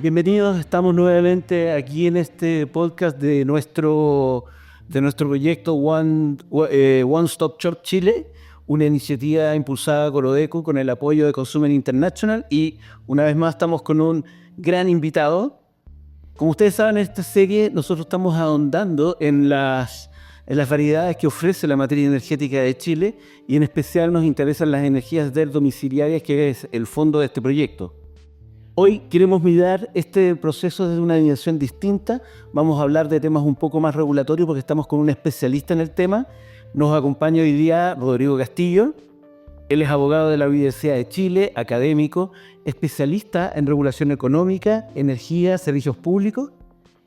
Bienvenidos, estamos nuevamente aquí en este podcast de nuestro proyecto One Stop Shop Chile, una iniciativa impulsada por Odeco con el apoyo de Consumer International, y una vez más estamos con un gran invitado. Como ustedes saben, en esta serie nosotros estamos ahondando en las variedades que ofrece la materia energética de Chile, y en especial nos interesan las energías domiciliarias, que es el fondo de este proyecto. Hoy queremos mirar este proceso desde una dimensión distinta. Vamos a hablar de temas un poco más regulatorios porque estamos con un especialista en el tema. Nos acompaña hoy día Rodrigo Castillo. Él es abogado de la Universidad de Chile, académico, especialista en regulación económica, energía, servicios públicos,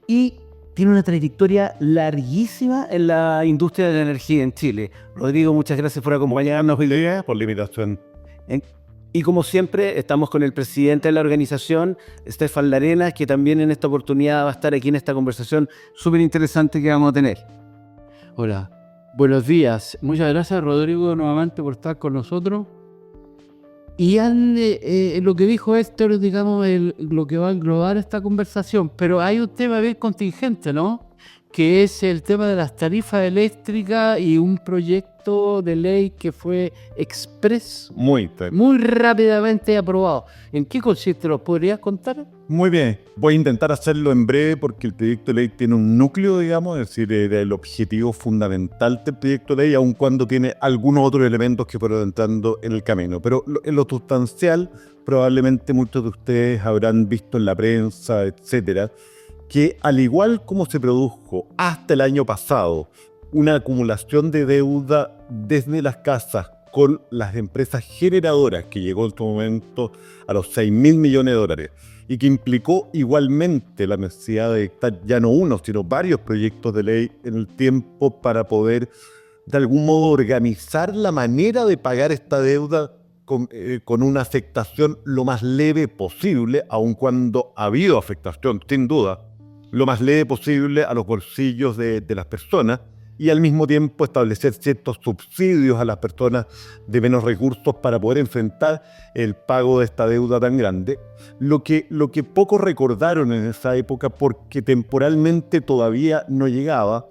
y tiene una trayectoria larguísima en la industria de la energía en Chile. Rodrigo, muchas gracias por acompañarnos hoy día. Por la invitación. Y como siempre, estamos con el presidente de la organización, Stefan Larenas, que también en esta oportunidad va a estar aquí en esta conversación súper interesante que vamos a tener. Hola, buenos días. Muchas gracias, Rodrigo, nuevamente por estar con nosotros. Y lo que dijo Héctor, digamos, lo que va a englobar esta conversación, pero hay un tema bien contingente, ¿no? Que es el tema de las tarifas eléctricas y un proyecto de ley que fue express, muy rápidamente aprobado. ¿En qué consiste? ¿Lo podrías contar? Muy bien, voy a intentar hacerlo en breve porque el proyecto de ley tiene un núcleo, digamos, es decir, el objetivo fundamental del proyecto de ley, aun cuando tiene algunos otros elementos que fueron entrando en el camino. Pero en lo sustancial, probablemente muchos de ustedes habrán visto en la prensa, etcétera, que al igual como se produjo hasta el año pasado una acumulación de deuda desde las casas con las empresas generadoras, que llegó en su momento a los 6.000 millones de dólares, y que implicó igualmente la necesidad de dictar ya no uno, sino varios proyectos de ley en el tiempo para poder de algún modo organizar la manera de pagar esta deuda con una afectación lo más leve posible, aun cuando ha habido afectación, sin duda, lo más leve posible a los bolsillos de las personas, y al mismo tiempo establecer ciertos subsidios a las personas de menos recursos para poder enfrentar el pago de esta deuda tan grande. Lo que pocos recordaron en esa época, porque temporalmente todavía no llegaba,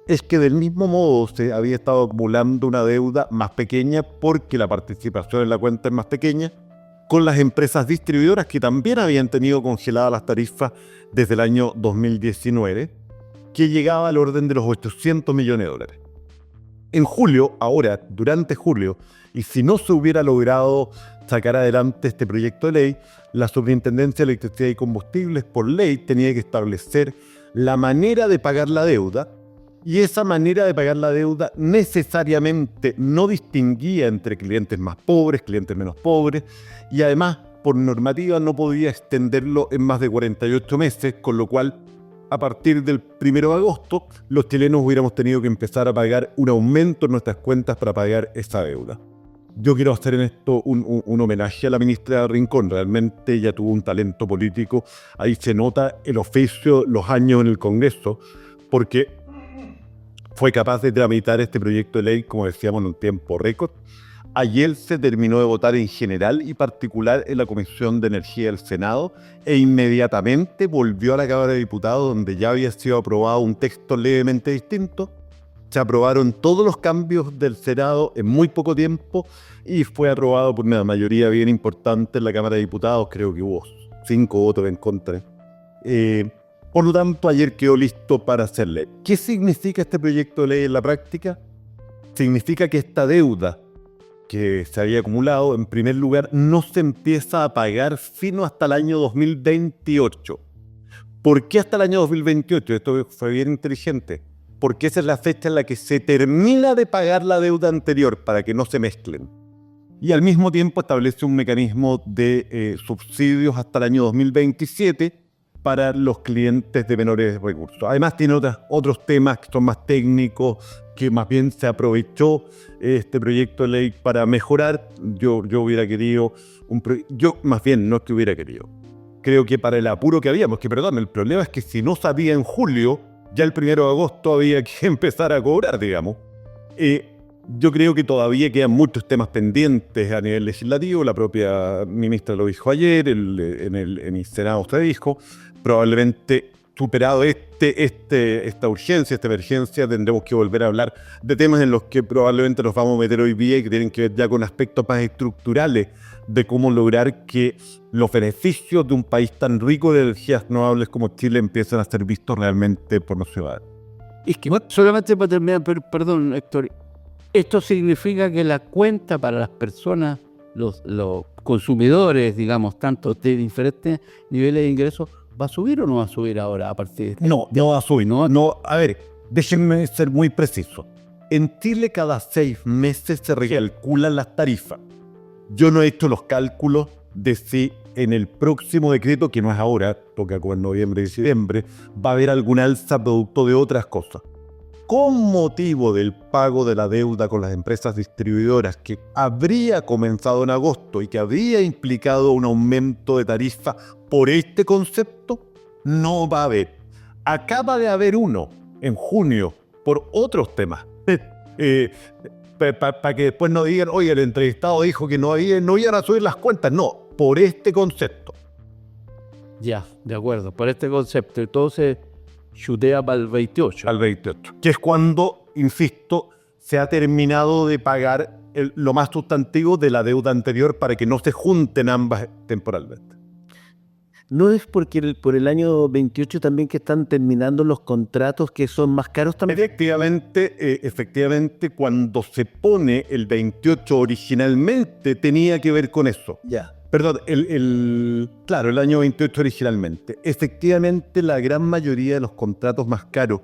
es que del mismo modo se había estado acumulando una deuda más pequeña, porque la participación en la cuenta es más pequeña, con las empresas distribuidoras que también habían tenido congeladas las tarifas desde el año 2019, que llegaba al orden de los 800 millones de dólares. En julio, ahora, durante julio, y si no se hubiera logrado sacar adelante este proyecto de ley, la Superintendencia de Electricidad y Combustibles, por ley, tenía que establecer la manera de pagar la deuda, y esa manera de pagar la deuda necesariamente no distinguía entre clientes más pobres, clientes menos pobres, y además, por normativa, no podía extenderlo en más de 48 meses, con lo cual, a partir del 1 de agosto, los chilenos hubiéramos tenido que empezar a pagar un aumento en nuestras cuentas para pagar esa deuda. Yo quiero hacer en esto un homenaje a la ministra Rincón. Realmente ella tuvo un talento político. Ahí se nota el oficio, los años en el Congreso, porque fue capaz de tramitar este proyecto de ley, como decíamos, en un tiempo récord. Ayer se terminó de votar en general y particular en la Comisión de Energía del Senado, e inmediatamente volvió a la Cámara de Diputados, donde ya había sido aprobado un texto levemente distinto. Se aprobaron todos los cambios del Senado en muy poco tiempo y fue aprobado por una mayoría bien importante en la Cámara de Diputados. Creo que hubo 5 votos en contra. Por lo tanto, ayer quedó listo para hacer ley. ¿Qué significa este proyecto de ley en la práctica? Significa que esta deuda que se había acumulado, en primer lugar, no se empieza a pagar sino hasta el año 2028. ¿Por qué hasta el año 2028? Esto fue bien inteligente. Porque esa es la fecha en la que se termina de pagar la deuda anterior, para que no se mezclen. Y al mismo tiempo establece un mecanismo de subsidios hasta el año 2027 para los clientes de menores recursos. Además tiene otros temas que son más técnicos, que más bien se aprovechó este proyecto de ley para mejorar. Yo hubiera querido, más bien no es que hubiera querido, creo que para el apuro que habíamos, el problema es que si no sabía en julio, ya el 1 de agosto había que empezar a cobrar, digamos. Yo creo que todavía quedan muchos temas pendientes a nivel legislativo. La propia ministra lo dijo ayer, en el Senado usted dijo. Probablemente superado esta urgencia, esta emergencia, tendremos que volver a hablar de temas en los que probablemente nos vamos a meter hoy día y que tienen que ver ya con aspectos más estructurales de cómo lograr que los beneficios de un país tan rico de energías renovables como Chile empiecen a ser vistos realmente por los ciudadanos. Es que solamente para terminar, perdón, Héctor, esto significa que la cuenta para las personas, los consumidores, digamos, tanto de diferentes niveles de ingresos, ¿va a subir o no va a subir ahora a partir de...? No va a subir. No, a ver, déjenme ser muy preciso. En Chile cada 6 meses se recalculan las tarifas. Yo no he hecho los cálculos de si en el próximo decreto, que no es ahora, toca como en noviembre y diciembre, va a haber algún alza producto de otras cosas. Con motivo del pago de la deuda con las empresas distribuidoras que habría comenzado en agosto y que habría implicado un aumento de tarifa por este concepto, no va a haber. Acaba de haber uno en junio por otros temas. Para que después no digan, oye, el entrevistado dijo que no iban a subir las cuentas. No, por este concepto. Ya, de acuerdo, por este concepto. Entonces, chutea para el 28. Al 28. Que es cuando, insisto, se ha terminado de pagar lo más sustantivo de la deuda anterior para que no se junten ambas temporalmente. ¿No es porque por el año 28 también que están terminando los contratos que son más caros también? Efectivamente, cuando se pone el 28 originalmente tenía que ver con eso. Ya. Perdón, claro, el año 28 originalmente. Efectivamente, la gran mayoría de los contratos más caros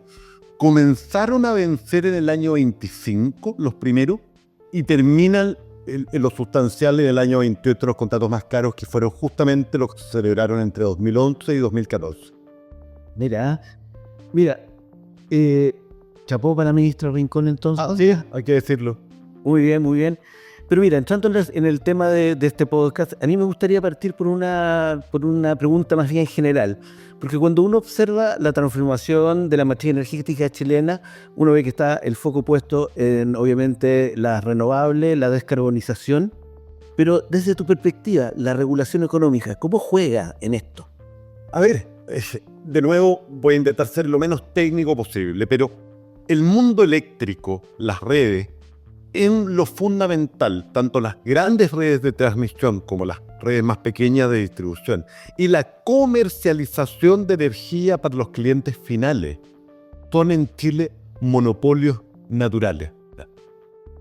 comenzaron a vencer en el año 25, los primeros, y terminan en lo sustancial en el año 28 los contratos más caros, que fueron justamente los que se celebraron entre 2011 y 2014. Mira, chapó para la ministra Rincón entonces. Sí, hay que decirlo. Muy bien, muy bien. Pero mira, entrando en el tema de este podcast, a mí me gustaría partir por una pregunta más bien general. Porque cuando uno observa la transformación de la matriz energética chilena, uno ve que está el foco puesto en, obviamente, las renovables, la descarbonización. Pero desde tu perspectiva, la regulación económica, ¿cómo juega en esto? A ver, de nuevo voy a intentar ser lo menos técnico posible, pero el mundo eléctrico, las redes, en lo fundamental, tanto las grandes redes de transmisión como las redes más pequeñas de distribución y la comercialización de energía para los clientes finales, son en Chile monopolios naturales.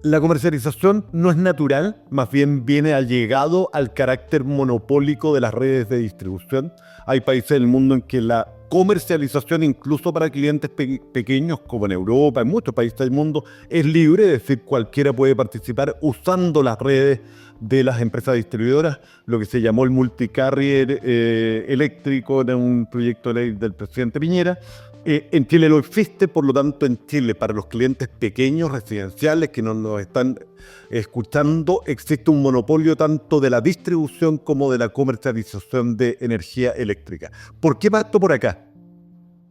La comercialización no es natural, más bien viene allegado al carácter monopólico de las redes de distribución. Hay países del mundo en que la comercialización, incluso para clientes pequeños, como en Europa, en muchos países del mundo, es libre, es decir, cualquiera puede participar usando las redes de las empresas distribuidoras, lo que se llamó el multicarrier eléctrico en un proyecto de ley del presidente Piñera. En Chile no existe, por lo tanto en Chile para los clientes pequeños residenciales que no nos están escuchando existe un monopolio tanto de la distribución como de la comercialización de energía eléctrica. ¿Por qué parto por acá?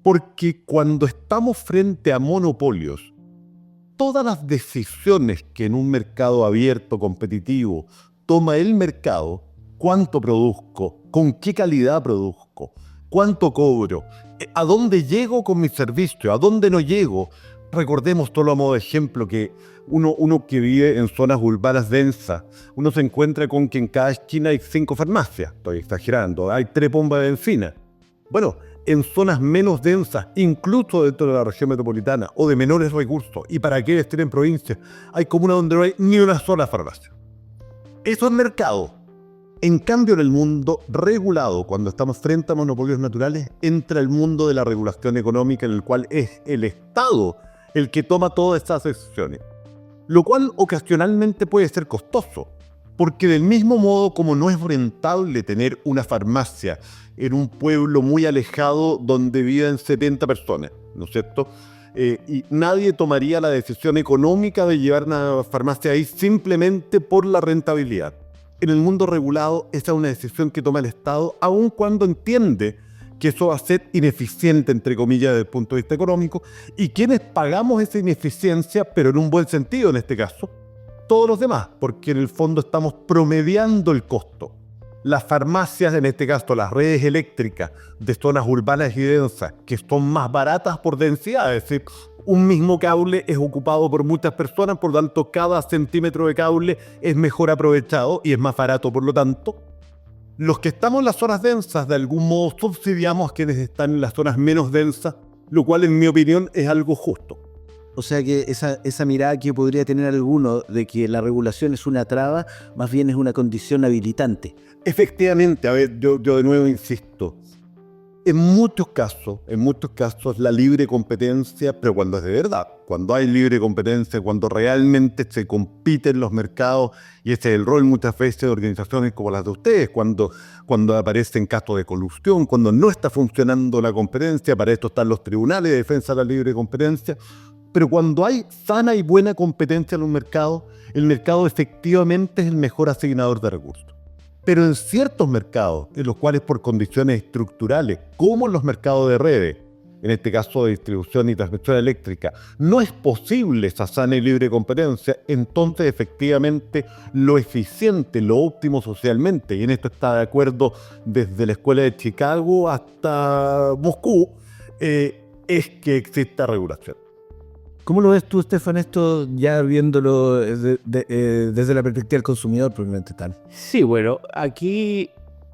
Porque cuando estamos frente a monopolios, todas las decisiones que en un mercado abierto, competitivo, toma el mercado, cuánto produzco, con qué calidad produzco, cuánto cobro, a dónde llego con mi servicio, a dónde no llego. Recordemos, solo a modo de ejemplo, que uno que vive en zonas urbanas densas, uno se encuentra con que en cada esquina hay 5 farmacias, estoy exagerando, hay 3 bombas de bencina. Bueno, en zonas menos densas, incluso dentro de la región metropolitana o de menores recursos, y para qué estar en provincias, hay comunas donde no hay ni una sola farmacia. Eso es mercado. En cambio, en el mundo regulado, cuando estamos frente a monopolios naturales, entra el mundo de la regulación económica, en el cual es el Estado el que toma todas estas decisiones. Lo cual ocasionalmente puede ser costoso, porque del mismo modo como no es rentable tener una farmacia en un pueblo muy alejado donde viven 70 personas, ¿no es cierto? Y nadie tomaría la decisión económica de llevar una farmacia ahí simplemente por la rentabilidad. En el mundo regulado, esa es una decisión que toma el Estado, aun cuando entiende que eso va a ser ineficiente, entre comillas, desde el punto de vista económico, y quienes pagamos esa ineficiencia, pero en un buen sentido en este caso, todos los demás, porque en el fondo estamos promediando el costo. Las farmacias, en este caso las redes eléctricas de zonas urbanas y densas, que son más baratas por densidad, es decir, un mismo cable es ocupado por muchas personas, por lo tanto cada centímetro de cable es mejor aprovechado y es más barato, por lo tanto. Los que estamos en las zonas densas, de algún modo subsidiamos a quienes están en las zonas menos densas, lo cual en mi opinión es algo justo. O sea que esa mirada que podría tener alguno de que la regulación es una traba, más bien es una condición habilitante. Efectivamente, a ver, yo de nuevo insisto, en muchos casos la libre competencia, pero cuando es de verdad, cuando hay libre competencia, cuando realmente se compite en los mercados, y ese es el rol muchas veces de organizaciones como las de ustedes, cuando aparecen casos de colusión, cuando no está funcionando la competencia, para esto están los tribunales de defensa de la libre competencia, pero cuando hay sana y buena competencia en un mercado, el mercado efectivamente es el mejor asignador de recursos. Pero en ciertos mercados, en los cuales por condiciones estructurales, como en los mercados de redes, en este caso de distribución y transmisión eléctrica, no es posible esa sana y libre competencia, entonces efectivamente lo eficiente, lo óptimo socialmente, y en esto está de acuerdo desde la Escuela de Chicago hasta Moscú, es que exista regulación. ¿Cómo lo ves tú, Stefan, esto ya viéndolo desde la perspectiva del consumidor propiamente tal? Sí, bueno, aquí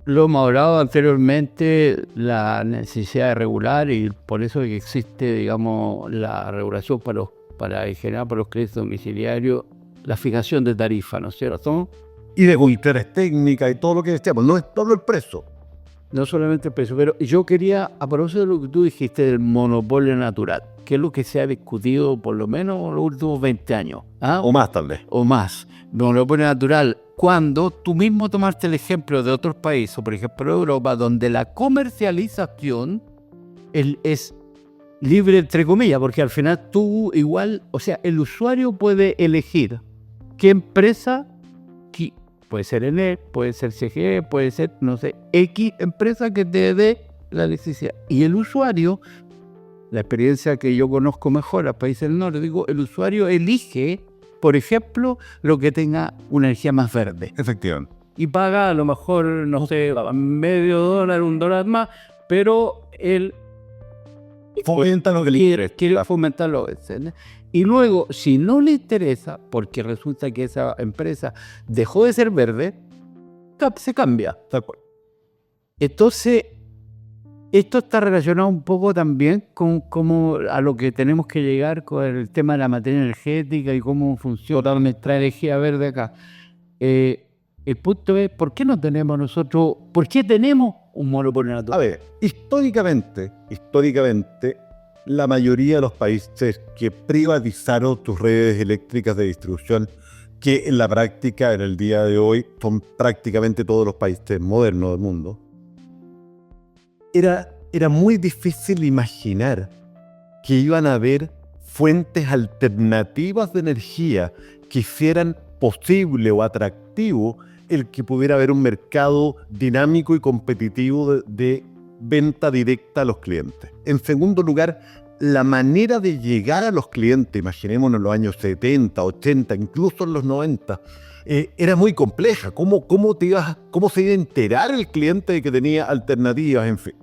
lo hemos hablado anteriormente, la necesidad de regular, y por eso que existe, digamos, la regulación para en general para los créditos domiciliarios, la fijación de tarifa, ¿no es cierto? Y de cuestiones técnicas y todo lo que decíamos, no es todo el precio. No solamente el precio, pero yo quería, a propósito de lo que tú dijiste del monopolio natural, que es lo que se ha discutido por lo menos en los últimos 20 años. ¿Ah? O más tal vez. O más. Monopolio natural, cuando tú mismo tomaste el ejemplo de otros países, o por ejemplo Europa, donde la comercialización es libre entre comillas, porque al final tú igual, o sea, el usuario puede elegir qué empresa, puede ser Enel, puede ser CGE, puede ser, no sé, X empresa que te dé la electricidad. Y el usuario, la experiencia que yo conozco mejor a países del norte, digo, el usuario elige, por ejemplo, lo que tenga una energía más verde. Efectivamente. Y paga a lo mejor, no sé, $0.50, $1 más, pero él fomenta lo que le quiere fomentarlo. Y luego, si no le interesa, porque resulta que esa empresa dejó de ser verde, se cambia. Tal cual. Entonces, esto está relacionado un poco también con cómo a lo que tenemos que llegar con el tema de la materia energética y cómo funciona nuestra energía verde acá. El punto es, ¿por qué no tenemos nosotros, por qué tenemos un monopolio natural? A ver, históricamente, la mayoría de los países que privatizaron sus redes eléctricas de distribución, que en la práctica, en el día de hoy, son prácticamente todos los países modernos del mundo, era muy difícil imaginar que iban a haber fuentes alternativas de energía que hicieran posible o atractivo el que pudiera haber un mercado dinámico y competitivo de venta directa a los clientes. En segundo lugar, la manera de llegar a los clientes, imaginémonos en los años 70, 80, incluso en los 90, era muy compleja. ¿Cómo se iba a enterar el cliente de que tenía alternativas? En fin.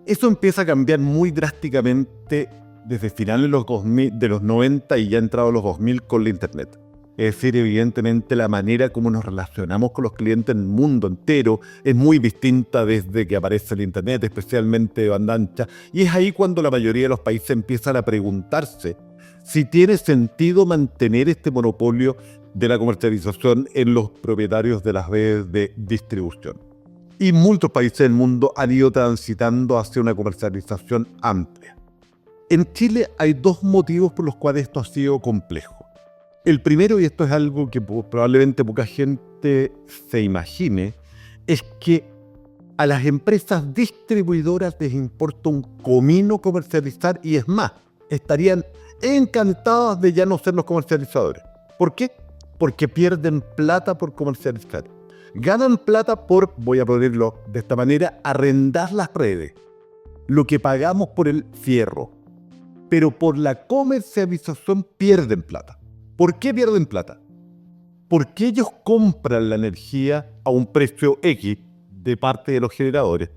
Eso empieza a cambiar muy drásticamente desde finales de los 90 y ya entrado los 2000 con la Internet. Es decir, evidentemente la manera como nos relacionamos con los clientes en el mundo entero es muy distinta desde que aparece el Internet, especialmente de banda ancha. Y es ahí cuando la mayoría de los países empiezan a preguntarse si tiene sentido mantener este monopolio de la comercialización en los propietarios de las redes de distribución. Y muchos países del mundo han ido transitando hacia una comercialización amplia. En Chile hay dos motivos por los cuales esto ha sido complejo. El primero, y esto es algo que probablemente poca gente se imagine, es que a las empresas distribuidoras les importa un comino comercializar, y es más, estarían encantadas de ya no ser los comercializadores. ¿Por qué? Porque pierden plata por comercializar. Ganan plata por, voy a ponerlo de esta manera, arrendar las redes. lo que pagamos por el fierro, pero por la comercialización pierden plata. ¿Por qué pierden plata? Porque ellos compran la energía a un precio X de parte de los generadores.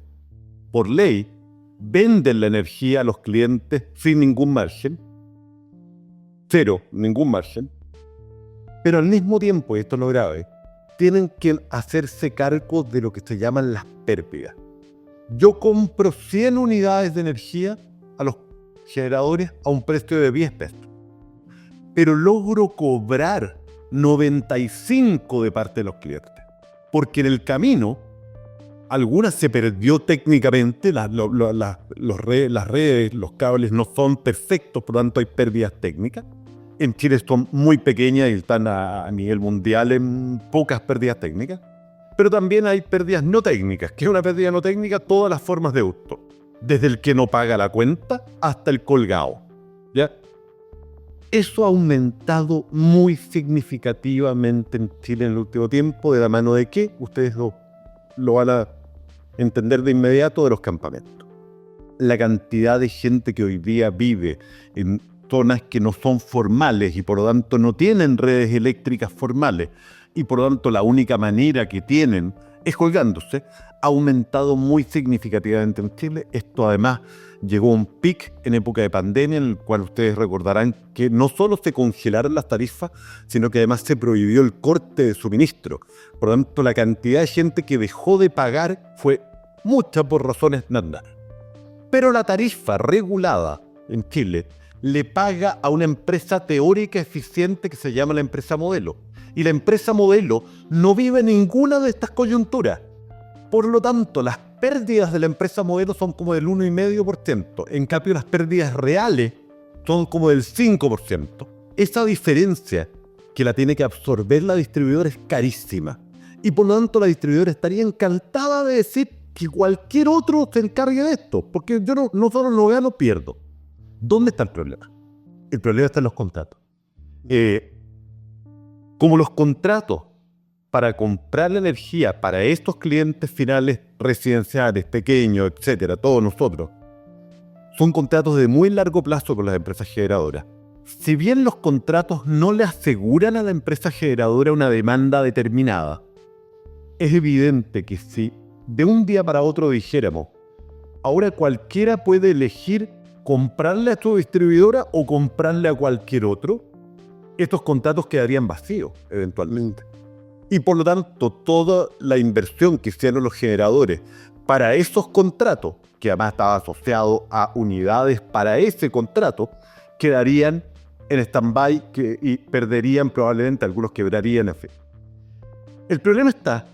Por ley, venden la energía a los clientes sin ningún margen. Cero, ningún margen. Pero al mismo tiempo, y esto es lo grave, tienen que hacerse cargo de lo que se llaman las pérdidas. Yo compro 100 unidades de energía a los generadores a un precio de 10 pesos. Pero logro cobrar 95 de parte de los clientes. Porque en el camino, algunas se perdió técnicamente, las redes, los cables no son perfectos, por lo tanto hay pérdidas técnicas. En Chile son muy pequeñas y están a nivel mundial en pocas pérdidas técnicas. Pero también hay pérdidas no técnicas. ¿Qué es una pérdida no técnica? Todas las formas de uso. Desde el que no paga la cuenta hasta el colgado. ¿Ya? Eso ha aumentado muy significativamente en Chile en el último tiempo. ¿De la mano de qué? Ustedes lo van a entender de inmediato, de los campamentos. La cantidad de gente que hoy día vive en zonas que no son formales y por lo tanto no tienen redes eléctricas formales y por lo tanto la única manera que tienen es colgándose, ha aumentado muy significativamente en Chile. Esto además llegó a un pic en época de pandemia, en el cual ustedes recordarán que no solo se congelaron las tarifas, sino que además se prohibió el corte de suministro. Por lo tanto, la cantidad de gente que dejó de pagar fue mucha por razones naturales. Pero la tarifa regulada en Chile le paga a una empresa teórica eficiente que se llama la empresa modelo. Y la empresa modelo no vive ninguna de estas coyunturas. Por lo tanto, las pérdidas de la empresa modelo son como del 1,5%. En cambio, las pérdidas reales son como del 5%. Esa diferencia que la tiene que absorber la distribuidora es carísima. Y por lo tanto, la distribuidora estaría encantada de decir que cualquier otro se encargue de esto. Porque yo no solo lo gano, pierdo. ¿Dónde está el problema? El problema está en los contratos. Como los contratos para comprar la energía para estos clientes finales residenciales, pequeños, etcétera, todos nosotros, son contratos de muy largo plazo con las empresas generadoras. Si bien los contratos no le aseguran a la empresa generadora una demanda determinada, es evidente que si de un día para otro dijéramos, ahora cualquiera puede elegir comprarle a su distribuidora o comprarle a cualquier otro, estos contratos quedarían vacíos eventualmente. Y por lo tanto, toda la inversión que hicieron los generadores para esos contratos, que además estaba asociado a unidades para ese contrato, quedarían en stand-by y perderían probablemente, algunos quebrarían, en fin. El problema está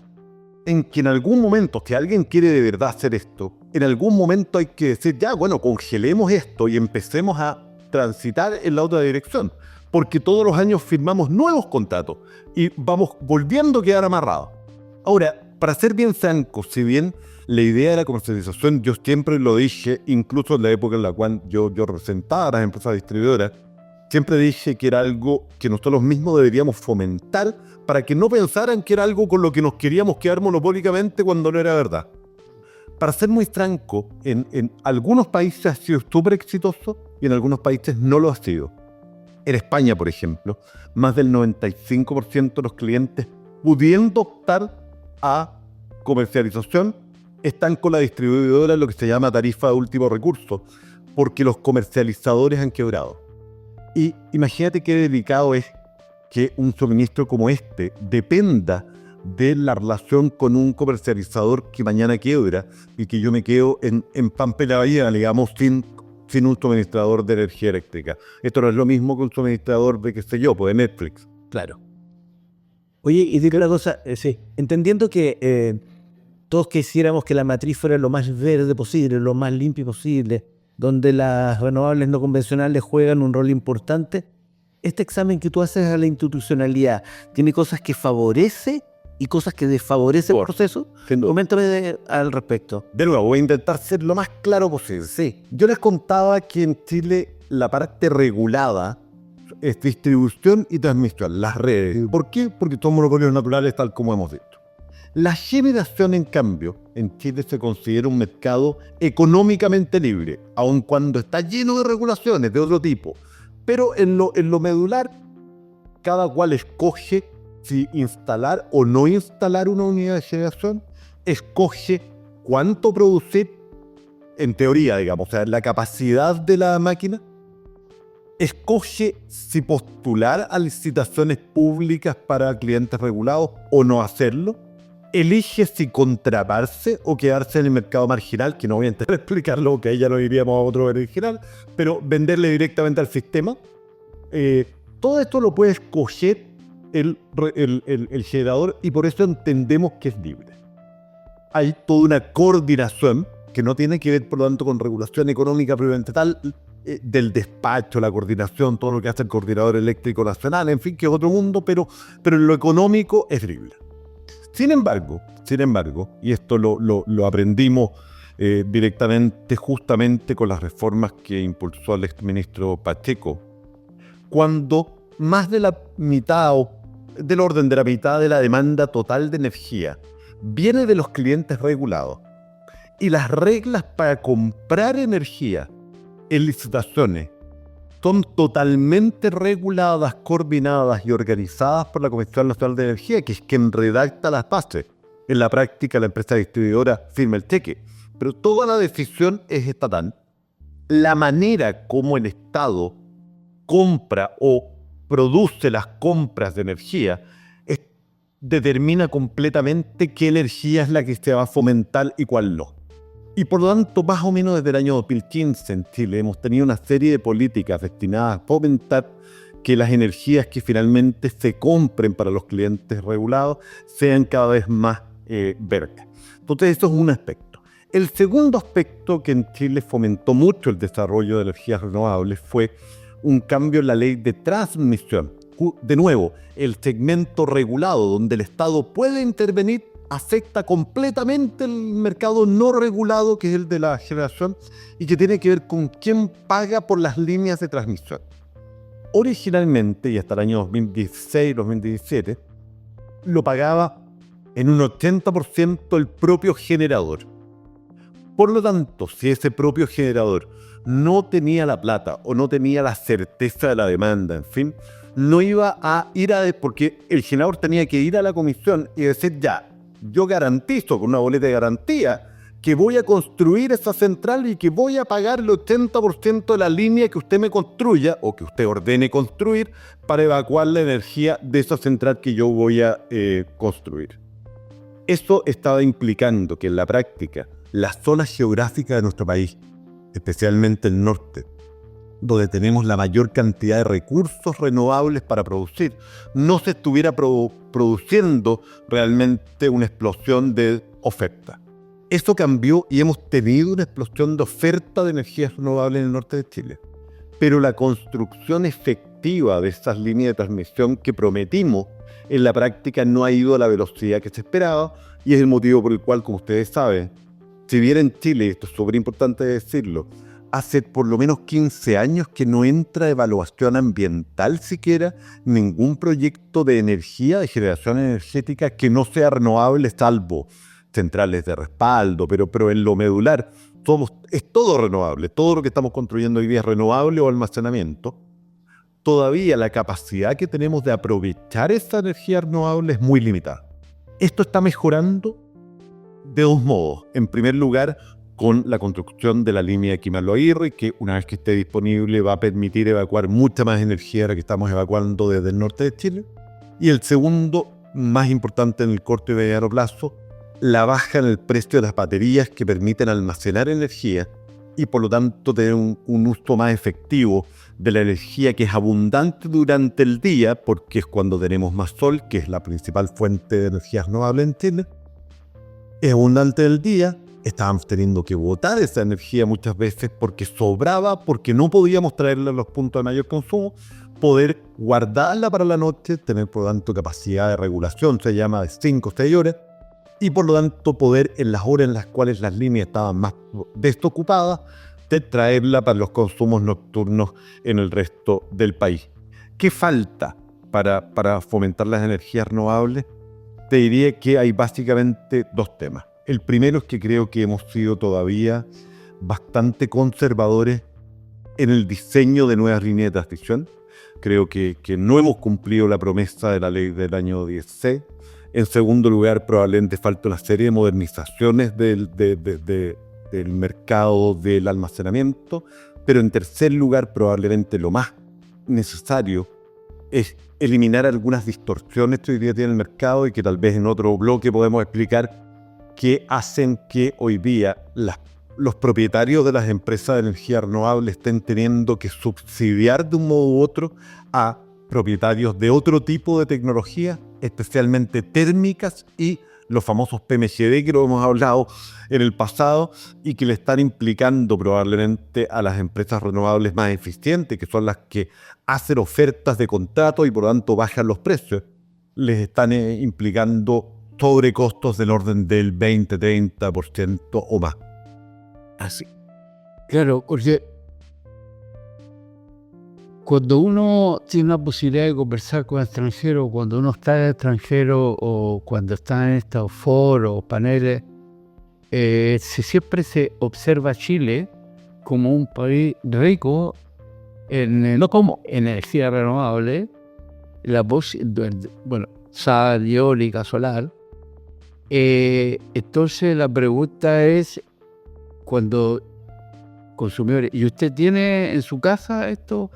en que en algún momento, si alguien quiere de verdad hacer esto, en algún momento hay que decir, ya, bueno, congelemos esto y empecemos a transitar en la otra dirección. Porque todos los años firmamos nuevos contratos y vamos volviendo a quedar amarrados. Ahora, para ser bien franco, si bien la idea de la comercialización, yo siempre lo dije, incluso en la época en la cual yo representaba a las empresas distribuidoras, siempre dije que era algo que nosotros mismos deberíamos fomentar para que no pensaran que era algo con lo que nos queríamos quedar monopólicamente cuando no era verdad. Para ser muy franco, en algunos países ha sido súper exitoso y en algunos países no lo ha sido. En España, por ejemplo, más del 95% de los clientes, pudiendo optar a comercialización, están con la distribuidora en lo que se llama tarifa de último recurso, porque los comercializadores han quebrado. Y imagínate qué delicado es que un suministro como este dependa de la relación con un comercializador que mañana quiebra y que yo me quedo en Pampa y la Bahía, digamos, sin un suministrador de energía eléctrica. Esto no es lo mismo que un suministrador de, qué sé yo, pues de Netflix. Claro. Oye, y digo una cosa, sí, entendiendo que todos quisiéramos que la matriz fuera lo más verde posible, lo más limpio posible, donde las renovables no convencionales juegan un rol importante, este examen que tú haces a la institucionalidad, ¿tiene cosas que favorece y cosas que desfavorece el proceso? Coméntame al respecto. De nuevo, voy a intentar ser lo más claro posible. Sí. Yo les contaba que en Chile la parte regulada es distribución y transmisión, las redes. ¿Por qué? Porque son monopolios naturales tal como hemos dicho. La generación, en cambio, en Chile se considera un mercado económicamente libre, aun cuando está lleno de regulaciones de otro tipo. Pero en lo medular, cada cual escoge si instalar o no instalar una unidad de generación, escoge cuánto producir, en teoría, digamos, o sea, la capacidad de la máquina, escoge si postular a licitaciones públicas para clientes regulados o no hacerlo, elige si contratarse o quedarse en el mercado marginal, que no voy a intentar explicarlo, que ahí ya lo iríamos a otro original, pero venderle directamente al sistema. Todo esto lo puede escoger el generador y por eso entendemos que es libre. Hay toda una coordinación que no tiene que ver, por lo tanto, con regulación económica propiamente tal, del despacho, la coordinación, todo lo que hace el Coordinador Eléctrico Nacional, en fin, que es otro mundo, pero en lo económico es libre. Sin embargo, y esto lo aprendimos directamente justamente con las reformas que impulsó el exministro Pacheco, cuando más de la mitad o del orden de la mitad de la demanda total de energía viene de los clientes regulados y las reglas para comprar energía en licitaciones son totalmente reguladas, coordinadas y organizadas por la Comisión Nacional de Energía, que es quien redacta las bases. En la práctica, la empresa distribuidora firma el cheque, pero toda la decisión es estatal. La manera como el Estado compra o produce las compras de energía determina completamente qué energía es la que se va a fomentar y cuál no. Y por lo tanto, más o menos desde el año 2015 en Chile hemos tenido una serie de políticas destinadas a fomentar que las energías que finalmente se compren para los clientes regulados sean cada vez más verdes. Entonces, eso es un aspecto. El segundo aspecto que en Chile fomentó mucho el desarrollo de energías renovables fue un cambio en la ley de transmisión. De nuevo, el segmento regulado donde el Estado puede intervenir afecta completamente el mercado no regulado, que es el de la generación, y que tiene que ver con quién paga por las líneas de transmisión. Originalmente, y hasta el año 2016-2017, lo pagaba en un 80% el propio generador. Por lo tanto, si ese propio generador no tenía la plata o no tenía la certeza de la demanda, en fin, no iba a ir porque el generador tenía que ir a la comisión y decir, ya, yo garantizo con una boleta de garantía que voy a construir esa central y que voy a pagar el 80% de la línea que usted me construya o que usted ordene construir para evacuar la energía de esa central que yo voy a construir. Eso estaba implicando que en la práctica la zona geográfica de nuestro país, especialmente el norte, donde tenemos la mayor cantidad de recursos renovables para producir, no se estuviera produciendo realmente una explosión de oferta. Esto cambió y hemos tenido una explosión de oferta de energías renovables en el norte de Chile. Pero la construcción efectiva de estas líneas de transmisión que prometimos en la práctica no ha ido a la velocidad que se esperaba y es el motivo por el cual, como ustedes saben, si bien en Chile, esto es súper importante decirlo, hace por lo menos 15 años que no entra evaluación ambiental siquiera ningún proyecto de energía, de generación energética que no sea renovable, salvo centrales de respaldo, pero en lo medular es todo renovable. Todo lo que estamos construyendo hoy día es renovable o almacenamiento. Todavía la capacidad que tenemos de aprovechar esta energía renovable es muy limitada. Esto está mejorando de dos modos. En primer lugar, con la construcción de la línea de Quimalo-Aguirre, que una vez que esté disponible va a permitir evacuar mucha más energía de la que estamos evacuando desde el norte de Chile. Y el segundo, más importante en el corto y mediano plazo, la baja en el precio de las baterías que permiten almacenar energía y por lo tanto tener un uso más efectivo de la energía que es abundante durante el día, porque es cuando tenemos más sol, que es la principal fuente de energía renovable en Chile. Es abundante el día. Estábamos teniendo que botar esa energía muchas veces porque sobraba, porque no podíamos traerla a los puntos de mayor consumo, poder guardarla para la noche, tener por lo tanto capacidad de regulación, se llama de 5 o 6 horas, y por lo tanto poder en las horas en las cuales las líneas estaban más desocupadas, traerla para los consumos nocturnos en el resto del país. ¿Qué falta para fomentar las energías renovables? te diría que hay básicamente dos temas. El primero es que creo que hemos sido todavía bastante conservadores en el diseño de nuevas líneas de transmisión. Creo que no hemos cumplido la promesa de la ley del año 16. En segundo lugar, probablemente falta una serie de modernizaciones del mercado del almacenamiento. Pero en tercer lugar, probablemente lo más necesario es eliminar algunas distorsiones que hoy día tiene el mercado y que tal vez en otro bloque podemos explicar que hacen que hoy día los propietarios de las empresas de energía renovable estén teniendo que subsidiar de un modo u otro a propietarios de otro tipo de tecnología, especialmente térmicas y los famosos PMGD que lo hemos hablado en el pasado y que le están implicando probablemente a las empresas renovables más eficientes, que son las que hacen ofertas de contrato y por lo tanto bajan los precios. Les están implicando sobrecostos del orden del 20-30% o más. Así. Claro, porque cuando uno tiene la posibilidad de conversar con extranjeros, cuando uno está en el extranjero o cuando está en estos foros, paneles, siempre se observa a Chile como un país rico no como energía renovable, sal, eólica, solar. Entonces la pregunta es, cuando consumidores, ¿y usted tiene en su casa esto?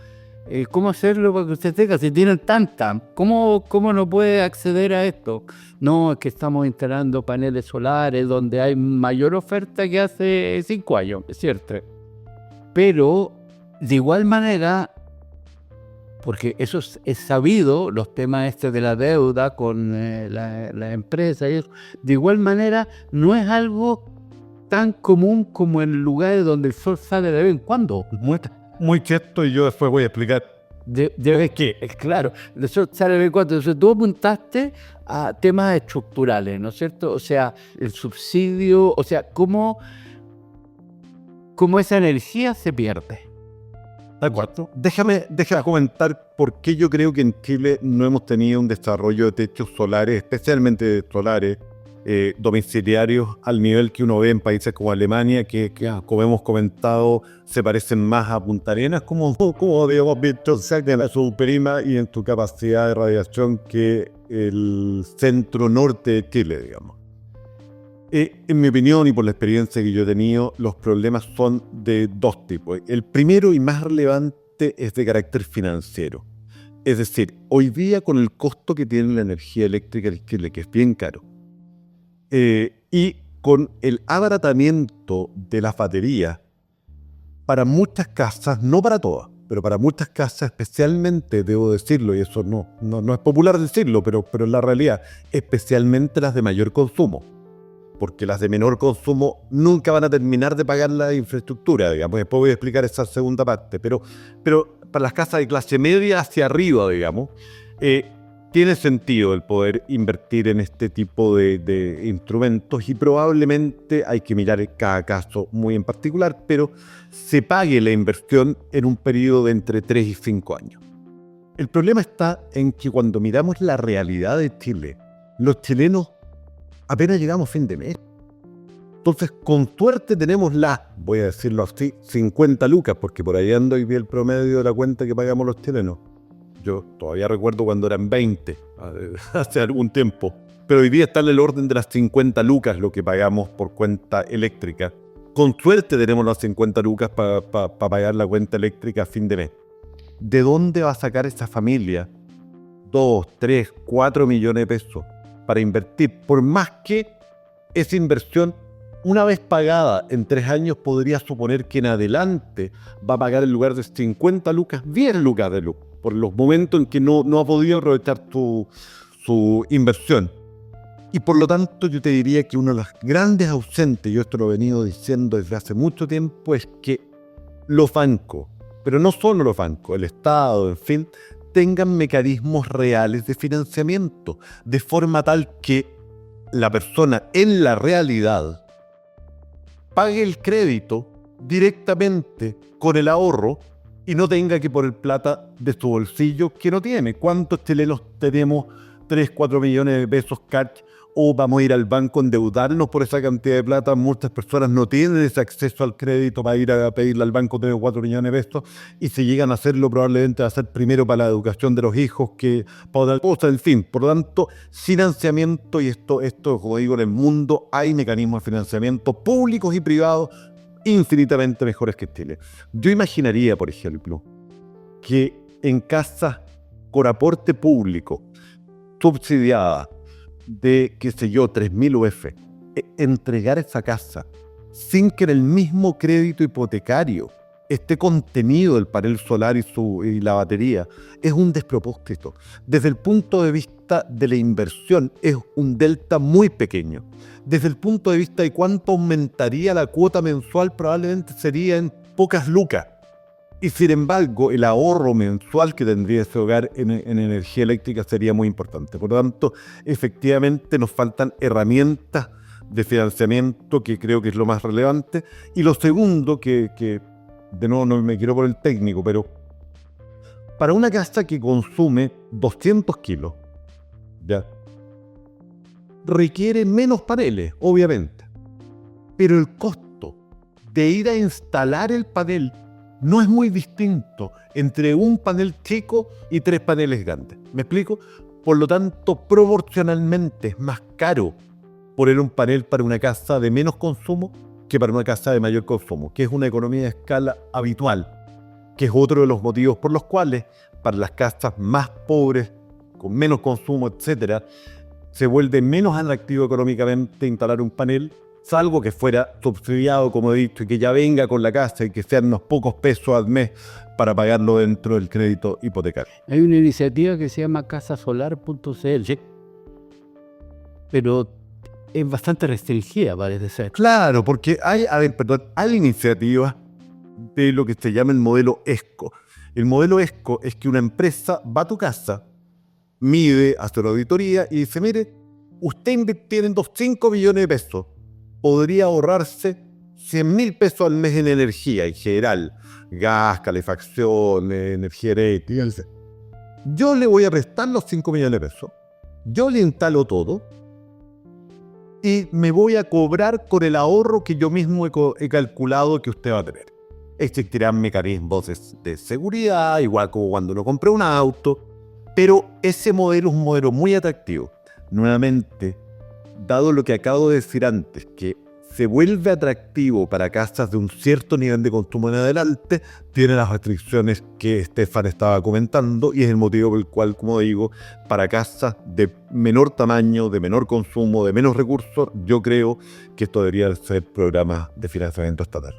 ¿Cómo hacerlo para que usted tenga? Si tienen tanta, ¿cómo no puede acceder a esto? No, es que estamos instalando paneles solares donde hay mayor oferta que hace 5 años, es cierto. Pero, de igual manera, porque eso es sabido, los temas de la deuda con la empresa y eso, de igual manera, no es algo tan común como en lugares donde el sol sale de vez en cuando. Muy cierto, y yo después voy a explicar. Claro, el sol sale de vez en cuando. Entonces tú apuntaste a temas estructurales, ¿no es cierto? O sea, el subsidio, o sea, cómo esa energía se pierde. De acuerdo. Déjame comentar por qué yo creo que en Chile no hemos tenido un desarrollo de techos solares, especialmente solares, domiciliarios al nivel que uno ve en países como Alemania, que como hemos comentado, se parecen más a Punta Arenas, como habíamos visto, en su prima y en su capacidad de radiación que el centro-norte de Chile, digamos. En mi opinión y por la experiencia que yo he tenido, los problemas son de dos tipos. El primero y más relevante es de carácter financiero. Es decir, hoy día con el costo que tiene la energía eléctrica en Chile, que es bien caro, y con el abaratamiento de las baterías, para muchas casas, no para todas, pero para muchas casas especialmente, debo decirlo, y eso no es popular decirlo, pero es la realidad, especialmente las de mayor consumo, porque las de menor consumo nunca van a terminar de pagar la infraestructura, digamos. Después voy a explicar esa segunda parte, pero para las casas de clase media hacia arriba, digamos, tiene sentido el poder invertir en este tipo de instrumentos y probablemente hay que mirar cada caso muy en particular, pero se pague la inversión en un periodo de entre 3 y 5 años. El problema está en que cuando miramos la realidad de Chile, los chilenos apenas llegamos a fin de mes. Entonces, con suerte tenemos voy a decirlo así, 50 lucas, porque por ahí ando y vi el promedio de la cuenta que pagamos los chilenos. Yo todavía recuerdo cuando eran 20, hace algún tiempo. Pero hoy día está en el orden de las 50 lucas lo que pagamos por cuenta eléctrica. Con suerte tenemos las 50 lucas para pagar la cuenta eléctrica a fin de mes. ¿De dónde va a sacar esa familia 2, 3, 4 millones de pesos para invertir? Por más que esa inversión, una vez pagada en 3 años, podría suponer que en adelante va a pagar en lugar de 50 lucas, 10 lucas de luz, por los momentos en que no ha podido aprovechar su inversión. Y por lo tanto yo te diría que uno de los grandes ausentes, yo esto lo he venido diciendo desde hace mucho tiempo, es que los bancos, pero no solo los bancos, el Estado, en fin, tengan mecanismos reales de financiamiento, de forma tal que la persona en la realidad pague el crédito directamente con el ahorro y no tenga que poner plata de su bolsillo que no tiene. ¿Cuántos chilenos tenemos 3, 4 millones de pesos cash, o vamos a ir al banco a endeudarnos por esa cantidad de plata. Muchas personas no tienen ese acceso al crédito para ir a pedirle al banco 3 o 4 millones de pesos, y si llegan a hacerlo probablemente va a ser primero para la educación de los hijos que para otra cosa, en fin. Por lo tanto, financiamiento, y esto como digo, en el mundo hay mecanismos de financiamiento públicos y privados infinitamente mejores que en Chile. Yo imaginaría, por ejemplo, que en casas con aporte público subsidiada de, qué sé yo, 3.000 UF, entregar esa casa sin que en el mismo crédito hipotecario esté contenido el panel solar y la batería, es un despropósito. Desde el punto de vista de la inversión, es un delta muy pequeño. Desde el punto de vista de cuánto aumentaría la cuota mensual, probablemente sería en pocas lucas. Y sin embargo, el ahorro mensual que tendría ese hogar en energía eléctrica sería muy importante. Por lo tanto, efectivamente nos faltan herramientas de financiamiento, que creo que es lo más relevante. Y lo segundo, que de nuevo no me quiero poner técnico, pero para una casa que consume 200 kilos, ¿ya?, requiere menos paneles, obviamente. Pero el costo de ir a instalar el panel no es muy distinto entre un panel chico y 3 paneles grandes. ¿Me explico? Por lo tanto, proporcionalmente es más caro poner un panel para una casa de menos consumo que para una casa de mayor consumo, que es una economía de escala habitual, que es otro de los motivos por los cuales para las casas más pobres, con menos consumo, etcétera, se vuelve menos atractivo económicamente instalar un panel, salvo que fuera subsidiado, como he dicho, y que ya venga con la casa y que sean unos pocos pesos al mes para pagarlo dentro del crédito hipotecario. Hay una iniciativa que se llama casasolar.cl, Sí. pero es bastante restringida, parece ser. Claro, porque hay iniciativas de lo que se llama el modelo ESCO. El modelo ESCO es que una empresa va a tu casa, mide, hace una auditoría y dice: mire, usted invirtiendo 5 millones de pesos, podría ahorrarse 100.000 pesos al mes en energía en general, gas, calefacción, energía eléctrica. Yo le voy a prestar los 5 millones de pesos, yo le instalo todo y me voy a cobrar con el ahorro que yo mismo he calculado que usted va a tener. Existirán mecanismos de seguridad, igual como cuando uno compra un auto, pero ese modelo es un modelo muy atractivo. Nuevamente, dado lo que acabo de decir antes, que se vuelve atractivo para casas de un cierto nivel de consumo en adelante, tiene las restricciones que Estefan estaba comentando, y es el motivo por el cual, como digo, para casas de menor tamaño, de menor consumo, de menos recursos, yo creo que esto debería ser programas de financiamiento estatal.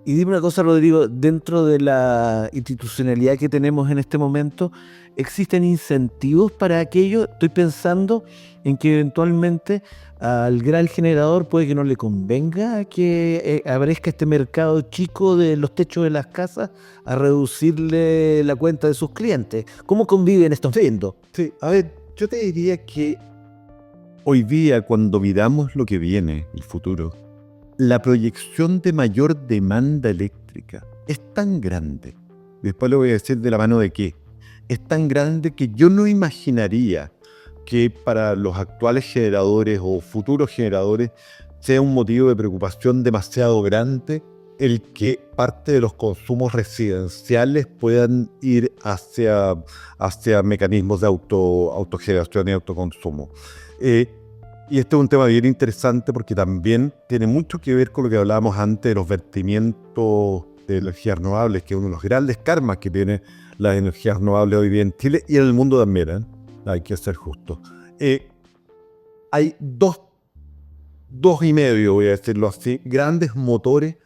Y dime una cosa, Rodrigo, dentro de la institucionalidad que tenemos en este momento, ¿existen incentivos para aquello? Estoy pensando en que eventualmente al gran generador puede que no le convenga que aparezca este mercado chico de los techos de las casas a reducirle la cuenta de sus clientes. ¿Cómo conviven estos vientos? Sí, a ver, yo te diría que hoy día, cuando miramos lo que viene, el futuro, la proyección de mayor demanda eléctrica es tan grande. Después le voy a decir de la mano de qué. Es tan grande que yo no imaginaría que para los actuales generadores o futuros generadores sea un motivo de preocupación demasiado grande el que parte de los consumos residenciales puedan ir hacia mecanismos de autogeneración y autoconsumo. Y este es un tema bien interesante porque también tiene mucho que ver con lo que hablábamos antes de los vertimientos de energías renovables, que es uno de los grandes karmas que tiene las energías renovables hoy día en Chile y en el mundo también, ¿eh? Hay que ser justos. Hay dos y medio, voy a decirlo así, grandes motores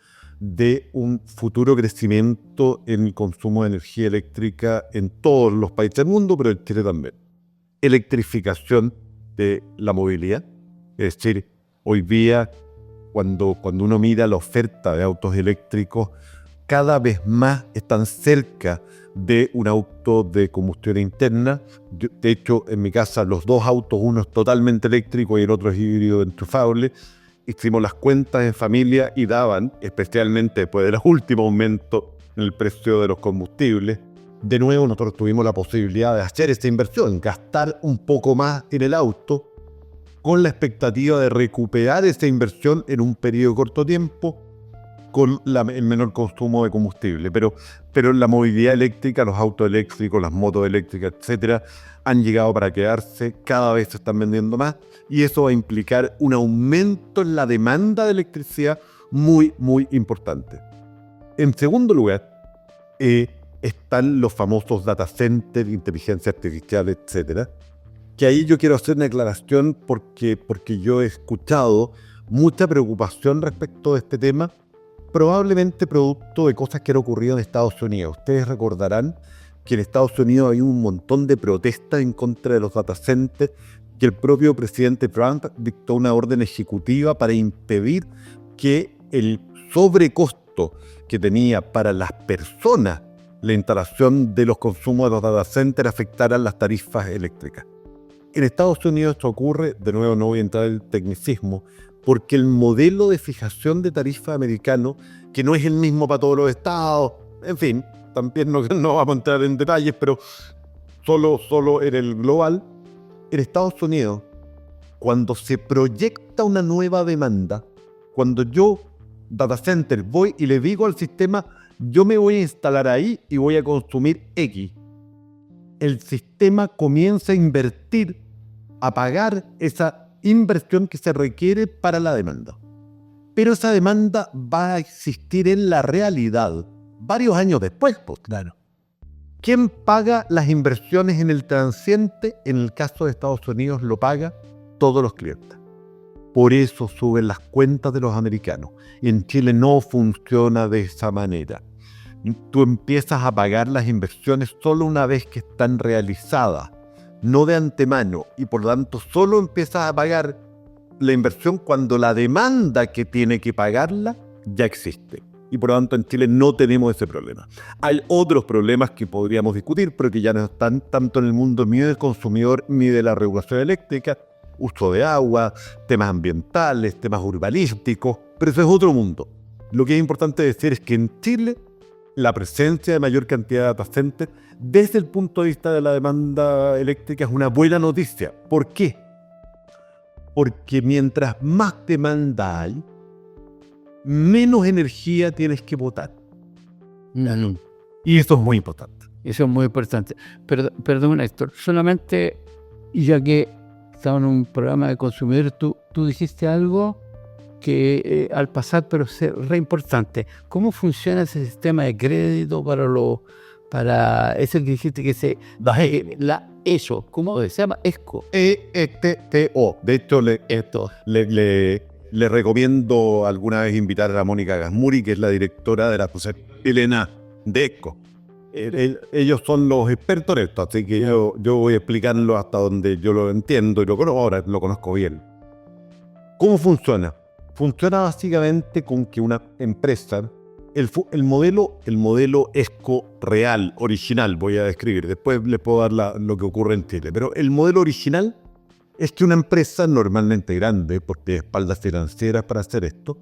de un futuro crecimiento en el consumo de energía eléctrica en todos los países del mundo, pero en Chile también. Electrificación de la movilidad, es decir, hoy día cuando uno mira la oferta de autos eléctricos, cada vez más están cerca de un auto de combustión interna. De hecho, en mi casa los 2 autos, uno es totalmente eléctrico y el otro es híbrido enchufable. Hicimos las cuentas en familia y daban, especialmente después de los últimos aumentos en el precio de los combustibles, de nuevo nosotros tuvimos la posibilidad de hacer esta inversión, gastar un poco más en el auto, con la expectativa de recuperar esa inversión en un periodo de corto tiempo, con el menor consumo de combustible. Pero la movilidad eléctrica, los autos eléctricos, las motos eléctricas, etcétera, han llegado para quedarse, cada vez se están vendiendo más, y eso va a implicar un aumento en la demanda de electricidad muy, muy importante. En segundo lugar, están los famosos data centers, inteligencia artificial, etcétera, que ahí yo quiero hacer una aclaración porque yo he escuchado mucha preocupación respecto de este tema, probablemente producto de cosas que han ocurrido en Estados Unidos. Ustedes recordarán que en Estados Unidos hay un montón de protestas en contra de los data centers, que el propio presidente Trump dictó una orden ejecutiva para impedir que el sobrecosto que tenía para las personas la instalación de los consumos de los data centers afectara las tarifas eléctricas. En Estados Unidos esto ocurre, de nuevo no voy a entrar en el tecnicismo, porque el modelo de fijación de tarifa americano, que no es el mismo para todos los estados, en fin, también no vamos a entrar en detalles, pero solo en el global, en Estados Unidos, cuando se proyecta una nueva demanda, cuando yo, data center, voy y le digo al sistema, yo me voy a instalar ahí y voy a consumir X, el sistema comienza a invertir, a pagar esa inversión que se requiere para la demanda. Pero esa demanda va a existir en la realidad varios años después, pues. Claro. ¿Quién paga las inversiones en el transiente? En el caso de Estados Unidos lo paga todos los clientes. Por eso suben las cuentas de los americanos. Y en Chile no funciona de esa manera. Tú empiezas a pagar las inversiones solo una vez que están realizadas, no de antemano, y por lo tanto solo empiezas a pagar la inversión cuando la demanda que tiene que pagarla ya existe. Y por lo tanto en Chile no tenemos ese problema. Hay otros problemas que podríamos discutir, pero que ya no están tanto en el mundo ni del consumidor ni de la regulación eléctrica, uso de agua, temas ambientales, temas urbanísticos, pero eso es otro mundo. Lo que es importante decir es que en Chile la presencia de mayor cantidad de data centers desde el punto de vista de la demanda eléctrica es una buena noticia. ¿Por qué? Porque mientras más demanda hay, menos energía tienes que botar. No. Y eso es muy importante. Eso es muy importante. Perdón, Héctor, solamente, ya que estamos en un programa de consumidores, tú dijiste algo que al pasar, pero es re importante. ¿Cómo funciona ese sistema de crédito para eso que dijiste que eso, ¿cómo se llama? ESCO. EETTO. De hecho, le recomiendo alguna vez invitar a Mónica Gasmuri, que es la directora de la Asociación Chilena de ESCO. Ellos son los expertos en esto, así que yo voy a explicarlo hasta donde yo lo entiendo y ahora lo conozco bien. ¿Cómo funciona? Funciona básicamente con que una empresa, el modelo ESCO real, original, voy a describir, después les puedo dar lo que ocurre en Chile, pero el modelo original es que una empresa normalmente grande, porque tiene espaldas financieras para hacer esto,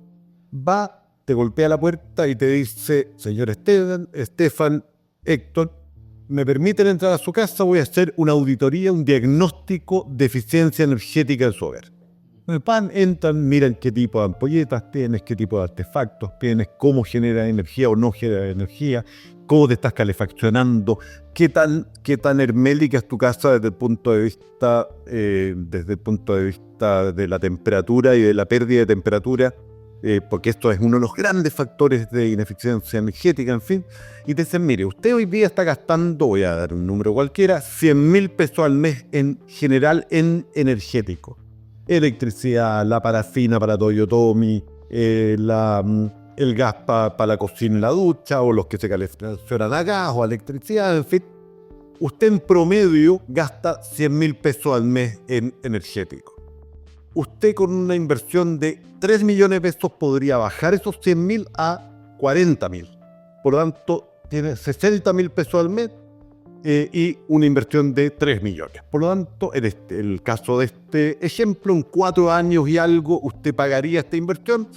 te golpea la puerta y te dice, señor Estefan, Héctor, ¿me permiten entrar a su casa? Voy a hacer una auditoría, un diagnóstico de eficiencia energética de su hogar. Entran, miran qué tipo de ampolletas tienes, qué tipo de artefactos tienes, cómo genera energía o no genera energía, cómo te estás calefaccionando, qué tan hermética es tu casa desde el punto de vista de la temperatura y de la pérdida de temperatura, porque esto es uno de los grandes factores de ineficiencia energética, en fin. Y te dicen, mire, usted hoy día está gastando, voy a dar un número cualquiera, 100.000 pesos al mes en general en energético. Electricidad, la parafina para Toyotomi, el gas para la cocina y la ducha, o los que se calefaccionan a gas o a electricidad, en fin. Usted en promedio gasta 100.000 pesos al mes en energético. Usted con una inversión de 3 millones de pesos podría bajar esos 100.000 a 40.000. Por lo tanto, tiene 60.000 pesos al mes y una inversión de 3 millones. Por lo tanto, en el caso de este ejemplo, en 4 años y algo usted pagaría esta inversión,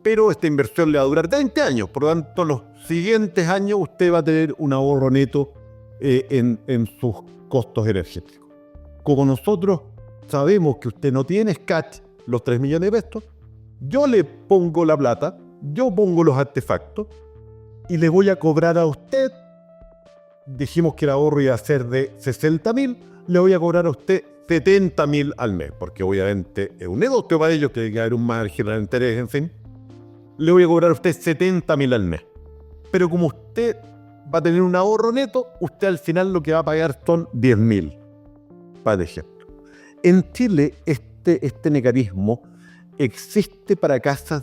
pero esta inversión le va a durar 20 años. Por lo tanto, los siguientes años usted va a tener un ahorro neto en sus costos energéticos. Como nosotros sabemos que usted no tiene catch los 3 millones de pesos, yo le pongo la plata, yo pongo los artefactos y le voy a cobrar a usted, dijimos que el ahorro iba a ser de 60.000, le voy a cobrar a usted 70.000 al mes, porque obviamente es un negocio para ellos, tiene que haber un margen de interés, en fin. Le voy a cobrar a usted 70.000 al mes. Pero como usted va a tener un ahorro neto, usted al final lo que va a pagar son 10.000, para ejemplo. En Chile, este mecanismo existe para casas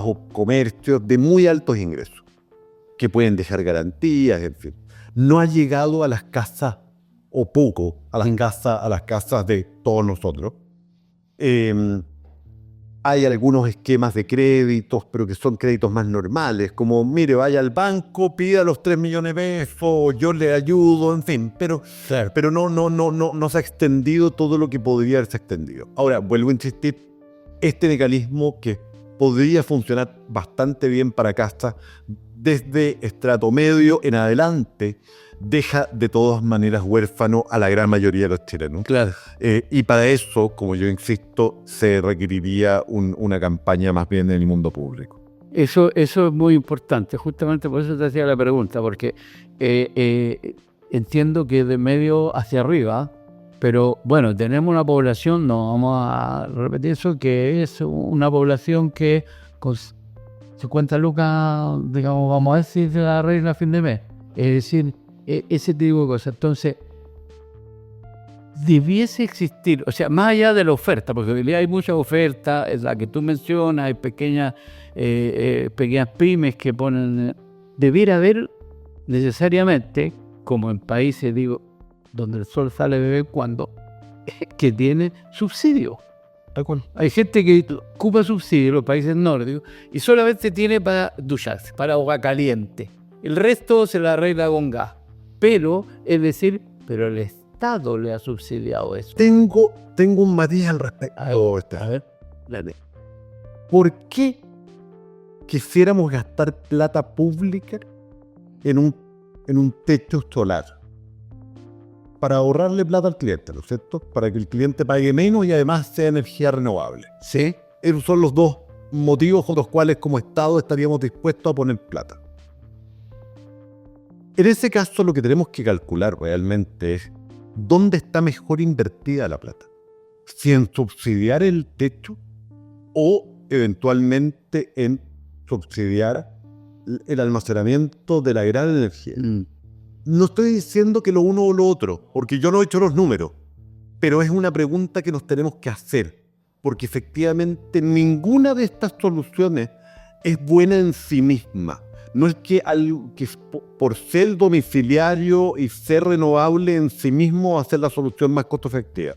o comercios de muy altos ingresos, que pueden dejar garantías, en fin. No ha llegado a las casas, o poco, a las casas de todos nosotros. Hay algunos esquemas de créditos, pero que son créditos más normales, como, mire, vaya al banco, pida los 3 millones de pesos, yo le ayudo, en fin, pero no se ha extendido todo lo que podría haberse extendido. Ahora, vuelvo a insistir, este mecanismo que podría funcionar bastante bien para casas desde estrato medio en adelante, deja de todas maneras huérfano a la gran mayoría de los chilenos. Claro. Y para eso, como yo insisto, se requeriría una campaña más bien en el mundo público. Eso es muy importante, justamente por eso te hacía la pregunta, porque entiendo que de medio hacia arriba, pero bueno, tenemos una población, no vamos a repetir eso, que es una población que con 50 lucas, digamos, vamos a decir, se la arregla a fin de mes. Es decir, ese tipo de cosas. Entonces, debiese existir, o sea, más allá de la oferta, porque hoy día hay mucha oferta, es la que tú mencionas, hay pequeñas pymes que ponen, debiera haber necesariamente, como en países, digo, donde el sol sale de vez en cuando, que tiene subsidio. Hay gente que ocupa subsidio en los países nórdicos y solamente tiene para ducharse, para agua caliente. El resto se la arregla con gas. Pero, es decir, pero el Estado le ha subsidiado eso. Tengo un matiz al respecto. A ver, dale. ¿Por qué quisiéramos gastar plata pública en un techo solar? Para ahorrarle plata al cliente, ¿no es cierto? Para que el cliente pague menos y además sea energía renovable. Sí. Esos son los dos motivos por los cuales como Estado estaríamos dispuestos a poner plata. En ese caso, lo que tenemos que calcular realmente es dónde está mejor invertida la plata. Si en subsidiar el techo o eventualmente en subsidiar el almacenamiento de la gran energía. No estoy diciendo que lo uno o lo otro, porque yo no he hecho los números, pero es una pregunta que nos tenemos que hacer, porque efectivamente ninguna de estas soluciones es buena en sí misma. No es que por ser domiciliario y ser renovable en sí mismo va a ser la solución más costo efectiva.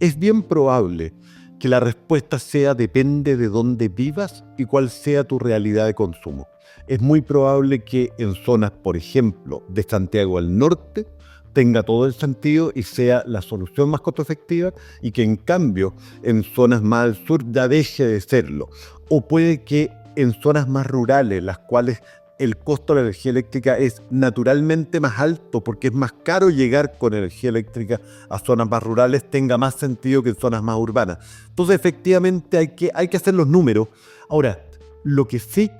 Es bien probable que la respuesta sea depende de dónde vivas y cuál sea tu realidad de consumo. Es muy probable que en zonas, por ejemplo, de Santiago al norte, tenga todo el sentido y sea la solución más costo efectiva, y que en cambio en zonas más al sur ya deje de serlo. O puede que en zonas más rurales, las cuales el costo de la energía eléctrica es naturalmente más alto porque es más caro llegar con energía eléctrica a zonas más rurales, tenga más sentido que en zonas más urbanas. Entonces efectivamente hay que hacer los números. Ahora, lo que sí,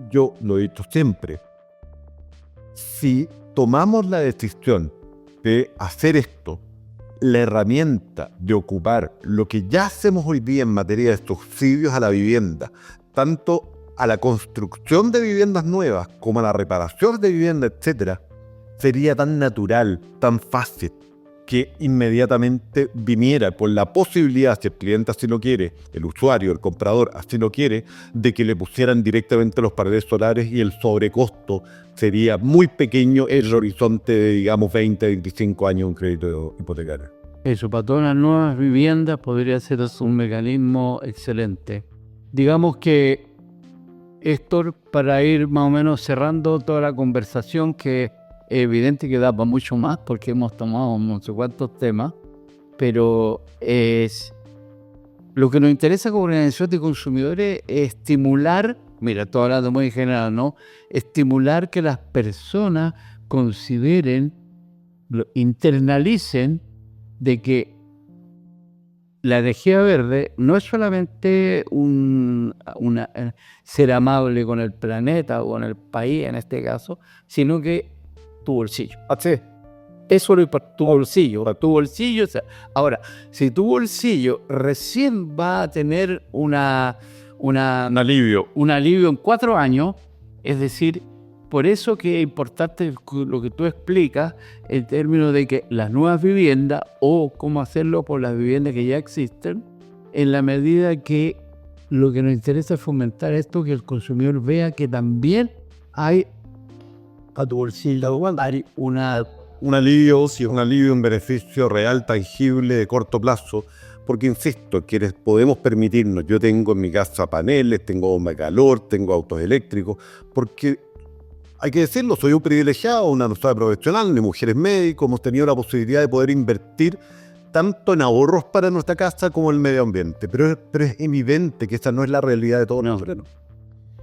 yo lo he dicho siempre, si tomamos la decisión de hacer esto, la herramienta de ocupar lo que ya hacemos hoy día en materia de subsidios a la vivienda, tanto a la construcción de viviendas nuevas como a la reparación de viviendas, etc., sería tan natural, tan fácil, que inmediatamente viniera por la posibilidad, si el cliente así lo quiere, el usuario, el comprador así lo quiere, de que le pusieran directamente los paneles solares y el sobrecosto sería muy pequeño en el horizonte de, digamos, 20, 25 años un crédito hipotecario. Eso, para todas las nuevas viviendas podría ser un mecanismo excelente. Digamos que, Héctor, para ir más o menos cerrando toda la conversación, que es evidente que da para mucho más porque hemos tomado no sé cuántos temas, pero lo que nos interesa como organización de consumidores es estimular, mira, estoy hablando muy en general, ¿no? Estimular que las personas consideren internalicen de que la energía verde no es solamente ser amable con el planeta o con el país en este caso, sino que tu bolsillo. Así. Eso lo para tu bolsillo. Para tu bolsillo. O sea, ahora, si tu bolsillo recién va a tener Un alivio. un alivio en 4 años, es decir, por eso que es importante lo que tú explicas en términos de que las nuevas viviendas o cómo hacerlo por las viviendas que ya existen, en la medida que lo que nos interesa es fomentar esto, que el consumidor vea que también hay a tu bolsillo hay Un alivio, sí, un alivio, un beneficio real, tangible, de corto plazo. Porque, insisto, quienes podemos permitirnos, yo tengo en mi casa paneles, tengo bomba de calor, tengo autos eléctricos, porque hay que decirlo, soy un privilegiado, una no soy profesional, ni mujeres médicos, hemos tenido la posibilidad de poder invertir tanto en ahorros para nuestra casa como en el medio ambiente. Pero es evidente que esa no es la realidad de todos nosotros.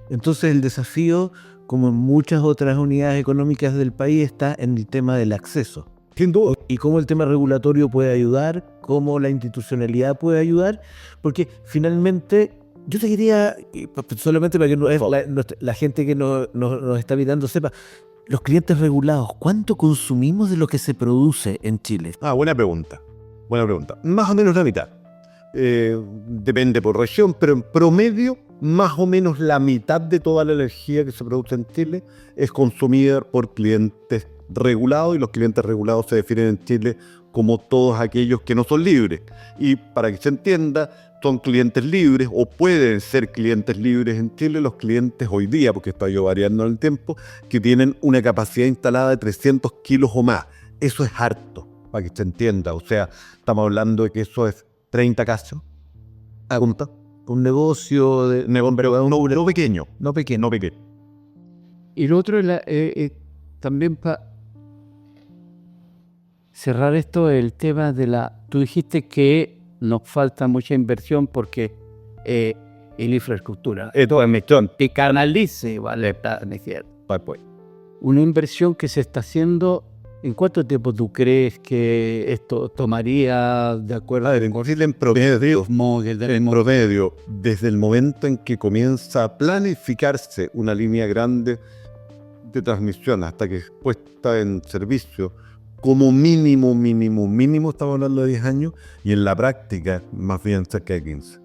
Entonces el desafío, como en muchas otras unidades económicas del país, está en el tema del acceso. Sin duda. Y cómo el tema regulatorio puede ayudar, cómo la institucionalidad puede ayudar, porque finalmente yo te quería, solamente para que la gente que nos está mirando sepa, los clientes regulados, ¿cuánto consumimos de lo que se produce en Chile? Buena pregunta. Más o menos la mitad. Depende por región, pero en promedio, más o menos la mitad de toda la energía que se produce en Chile es consumida por clientes regulados, y los clientes regulados se definen en Chile como todos aquellos que no son libres. Y para que se entienda, son clientes libres o pueden ser clientes libres en Chile los clientes hoy día, porque esto ha ido variando en el tiempo, que tienen una capacidad instalada de 300 kilos o más. Eso es harto, para que se entienda. O sea, estamos hablando de que eso es 30 casas. ¿Apunta? Un negocio de... Pero no pequeño. No pequeño. No pequeño. Y lo otro es también para cerrar esto, el tema de tú dijiste que nos falta mucha inversión porque en infraestructura. Esto es misión. Que canalice, ¿vale? Una inversión que se está haciendo. ¿En cuánto tiempo tú crees que esto tomaría de acuerdo? En promedio, desde el momento en que comienza a planificarse una línea grande de transmisión hasta que es puesta en servicio, como mínimo, estamos hablando de 10 años, y en la práctica, más bien cerca de 15.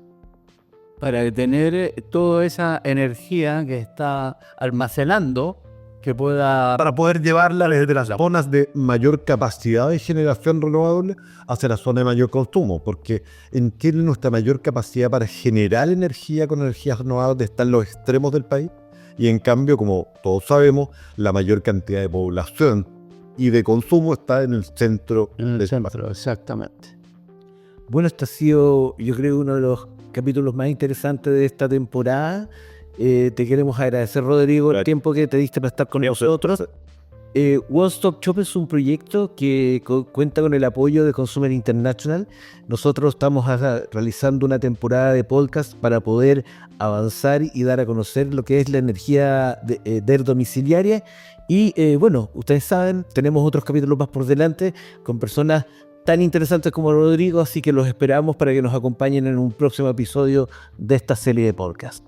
Para tener toda esa energía que está almacenando, que pueda... Para poder llevarla desde las zonas de mayor capacidad de generación renovable hacia la zona de mayor consumo, porque en Chile nuestra mayor capacidad para generar energía con energías renovables está en los extremos del país, y en cambio, como todos sabemos, la mayor cantidad de población y de consumo está en el centro del centro, exactamente. Bueno, este ha sido, yo creo, uno de los capítulos más interesantes de esta temporada. Te queremos agradecer, Rodrigo, el tiempo que te diste para estar con nosotros. One Stop Shop es un proyecto que cuenta con el apoyo de Consumer International. Nosotros estamos realizando una temporada de podcast para poder avanzar y dar a conocer lo que es la energía domiciliaria. Y bueno, ustedes saben, tenemos otros capítulos más por delante con personas tan interesantes como Rodrigo, así que los esperamos para que nos acompañen en un próximo episodio de esta serie de podcast.